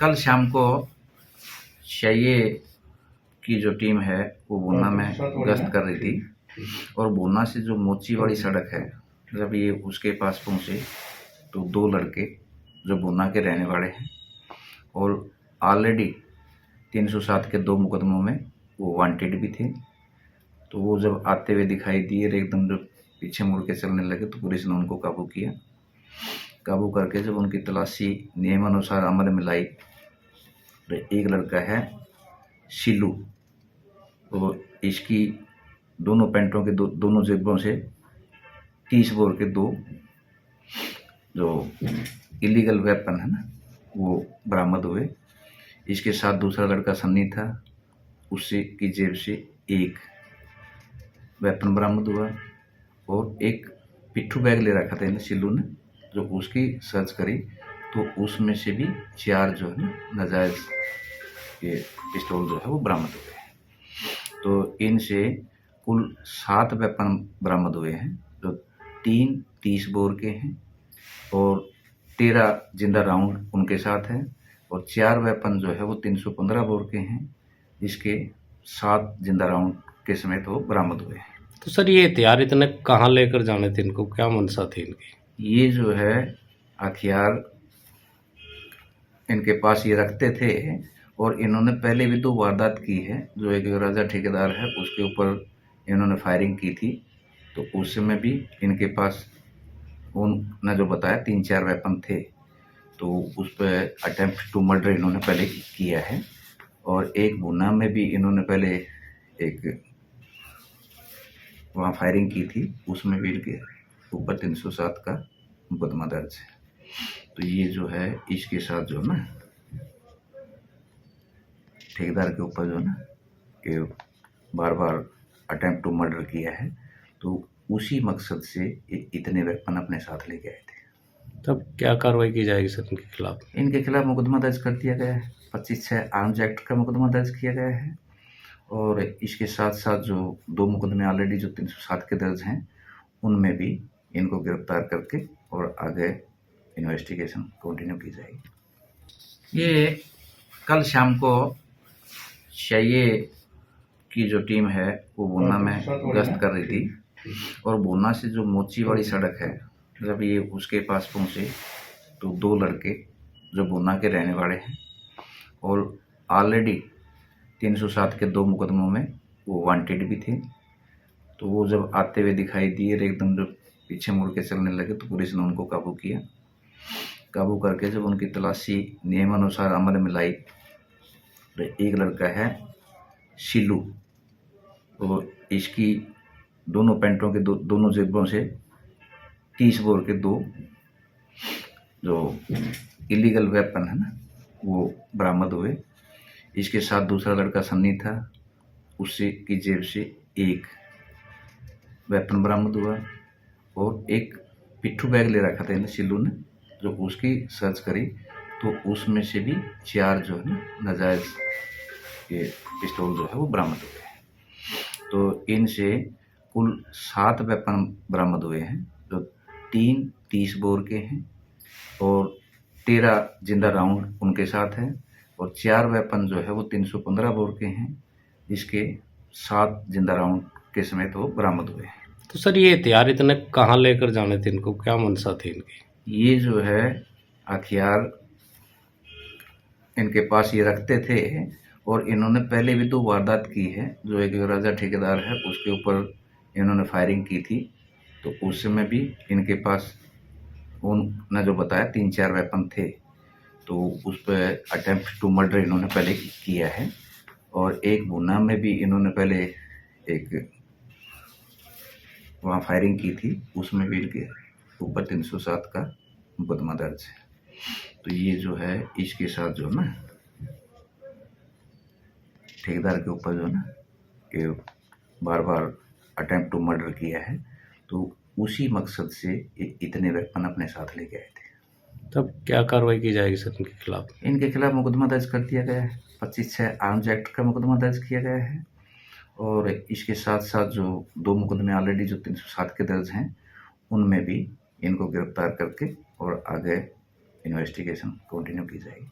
कल शाम को सीआईए की जो टीम है वो भूना में गश्त कर रही थी और भूना से जो मोची वाली सड़क है, जब ये उसके पास पहुंचे तो दो लड़के जो भूना के रहने वाले हैं और ऑलरेडी 307 के 2 मुकदमों में वो वांटेड भी थे, तो वो जब आते हुए दिखाई दिए और एकदम जब पीछे मुड़ के चलने लगे तो पुलिस ने उनको काबू किया। काबू करके जब उनकी तलाशी नियमानुसार अमल में लाई तो एक लड़का है शिलू, तो इसकी दोनों पैंटों के दोनों जेबों से 30 बोर के 2 जो इलीगल वेपन है ना वो बरामद हुए। इसके साथ दूसरा लड़का सन्नी था, उससे की जेब से एक वेपन बरामद हुआ और एक पिट्ठू बैग ले रखा था शिल्लू ने, जो उसकी सर्च करी तो उसमें से भी 4 जो है नाजायज ये पिस्तौल जो है वो बरामद हुए हैं। तो इनसे कुल 7 वेपन बरामद हुए हैं, जो 3 30 बोर के हैं और 13 जिंदा राउंड उनके साथ है और 4 वेपन जो है वो 315 बोर के हैं, जिसके 7 जिंदा राउंड के समेत वो बरामद हुए हैं। तो सर ये हथियार इतने कहाँ लेकर जाने थे, इनको क्या मंशा थी इनकी? ये जो है हथियार इनके पास ये रखते थे और इन्होंने पहले भी 2 वारदात की है। जो एक राजा ठेकेदार है उसके ऊपर इन्होंने फायरिंग की थी, तो उस समय भी इनके पास उन्होंने जो बताया 3-4 वेपन थे, तो उस पर अटेम्प्ट टू मर्डर इन्होंने पहले किया है। और एक भूना में भी इन्होंने पहले एक वहाँ फायरिंग की थी, उसमें भी इनके ऊपर 307 का मुकदमा दर्ज है। तो ये जो है इसके साथ जो ना ठेकेदार के ऊपर जो ना ये बार बार अटेम्प्ट टू मर्डर किया है, तो उसी मकसद से इतने वेपन अपने साथ लेके आए थे। तब क्या कार्रवाई की जाएगी सर इनके खिलाफ? इनके खिलाफ मुकदमा दर्ज कर दिया गया है, 25/6 आर्म्स एक्ट का मुकदमा दर्ज किया गया है और इसके साथ साथ जो 2 मुकदमे ऑलरेडी जो 307 के दर्ज हैं उनमें भी इनको गिरफ्तार करके और आगे इन्वेस्टिगेशन कंटिन्यू की जाएगी। ये कल शाम को सीआईए की जो टीम है वो भूना में गश्त कर रही थी और भूना से जो मोची वाली सड़क है, जब ये उसके पास पहुंचे तो 2 लड़के जो भूना के रहने वाले हैं और ऑलरेडी 307 के 2 मुकदमों में वो वांटेड भी थे, तो वो जब आते हुए दिखाई दिए और एकदम जब पीछे मुड़ के चलने लगे तो पुलिस ने उनको काबू किया। काबू करके जब उनकी तलाशी नियमानुसार अमल में लाई तो एक लड़का है शिलू, तो इसकी दोनों पैंटों के दोनों जेबों से 30 बोर के 2 जो इलीगल वेपन है ना वो बरामद हुए। इसके साथ दूसरा लड़का सन्नी था, उससे की जेब से एक वेपन बरामद हुआ और एक पिट्ठू बैग ले रखा था शिल्लू ने, जो उसकी सर्च करी तो उसमें से भी 4 जो है नाजायज ये पिस्तौल जो है वो बरामद हुए हैं। तो इनसे कुल 7 वेपन बरामद हुए हैं, जो 3 30 बोर के हैं और 13 जिंदा राउंड उनके साथ है और 4 वेपन जो है वो 315 बोर के हैं, जिसके 7 जिंदा राउंड के समेत वो बरामद हुए हैं। तो सर ये हथियार इतने कहाँ लेकर जाने थे, इनको क्या मंशा थी इनकी? ये जो है हथियार इनके पास ये रखते थे और इन्होंने पहले भी 2 वारदात की है। जो एक राजा ठेकेदार है उसके ऊपर इन्होंने फायरिंग की थी, तो उस समय भी इनके पास उन्होंने जो बताया 3-4 वेपन थे, तो उस पर अटेम्प्ट टू मर्डर इन्होंने पहले किया है और एक भूना में भी इन्होंने पहले एक वहाँ फायरिंग की थी, उसमें भी इनके ऊपर 307 का मुकदमा दर्ज है। तो ये जो है इसके साथ जो ना ठेकेदार के ऊपर जो ना ये बार बार अटेम्प्ट टू मर्डर किया है, तो उसी मकसद से इतने वेपन अपने साथ लेके आए थे। तब क्या कार्रवाई की जाएगी सर इनके खिलाफ? इनके खिलाफ मुकदमा दर्ज कर दिया गया है, 25/6 आर्म्स एक्ट का मुकदमा दर्ज किया गया है और इसके साथ साथ जो 2 मुकदमे ऑलरेडी जो 307 के दर्ज हैं उनमें भी इनको गिरफ्तार करके और आगे इन्वेस्टिगेशन कंटिन्यू की जाएगी।